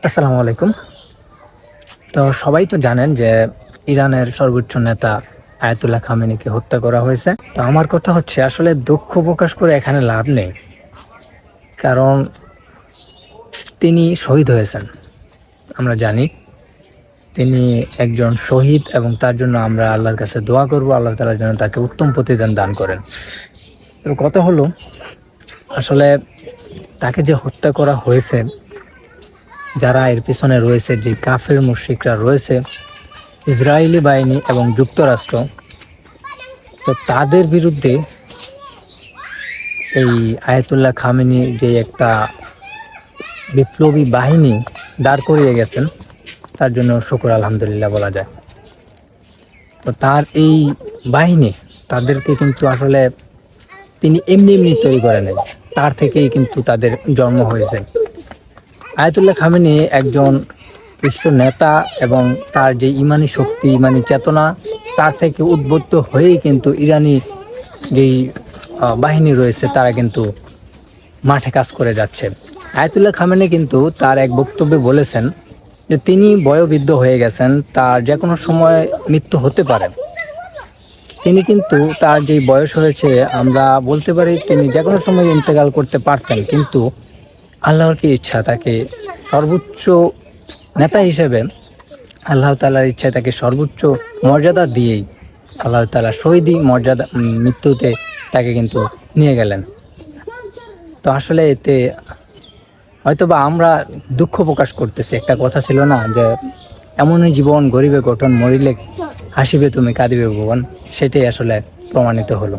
আসসালামু আলাইকুম। তো সবাই তো জানেন যে ইরানের সর্বোচ্চ নেতা আয়াতুল্লাহ খামেনিকে হত্যা করা হয়েছে। তো আমার কথা হচ্ছে আসলে দুঃখ প্রকাশ করে এখানে লাভ নেই, কারণ তিনি শহীদ হয়েছেন। আমরা জানি তিনি একজন শহীদ এবং তার জন্য আমরা আল্লাহর কাছে দোয়া করব, আল্লাহ তাআলার জন্য তাকে উত্তম প্রতিদান দান করেন। তো কথা হলো আসলে তাকে যে হত্যা করা হয়েছে, যারা এর পিছনে রয়েছে, যে কাফের মুশরিকরা রয়েছে, ইসরায়েলি বাহিনী এবং যুক্তরাষ্ট্র, তো তাদের বিরুদ্ধে এই আয়াতুল্লাহ খামেনি যে একটা বিপ্লবী বাহিনী দাঁড় করিয়ে গেছেন, তার জন্য শুকর আলহামদুলিল্লাহ বলা যায়। তো তার এই বাহিনী, তাদেরকে কিন্তু আসলে তিনি এমনি এমনি তৈরি করে নেন, তার থেকেই কিন্তু তাদের জন্ম হয়েছে। আয়াতুল্লাহ খামেনি একজন বিশ্ব নেতা এবং তার যে ইমানি শক্তি, ইমানি চেতনা, তার থেকে উদ্বুদ্ধ হয়েই কিন্তু ইরানি যেই বাহিনী রয়েছে তারা কিন্তু মাঠে কাজ করে যাচ্ছে। আয়াতুল্লাহ খামেনি কিন্তু তার এক বক্তব্যে বলেছেন যে তিনি বয়োবৃদ্ধ হয়ে গেছেন, তার যে কোনো সময় মৃত্যু হতে পারে। তিনি কিন্তু তার যেই বয়স হয়েছে, আমরা বলতে পারি তিনি যে কোনো সময় ইন্তেকাল করতে পারতেন, কিন্তু আল্লাহর কি ইচ্ছা, তাকে সর্বোচ্চ নেতা হিসেবে আল্লাহ তাআলার ইচ্ছায় তাকে সর্বোচ্চ মর্যাদা দিয়েই আল্লাহ তাআলা শহীদি মর্যাদা মৃত্যুতে তাকে কিন্তু নিয়ে গেলেন। তো আসলে এতে হয়তোবা আমরা দুঃখ প্রকাশ করতেছি। একটা কথা ছিল না যে এমনই জীবন গরিবে গঠন, মরিলে হাসিবে তুমি কাঁদিবে ভুবন, সেটাই আসলে প্রমাণিত হলো।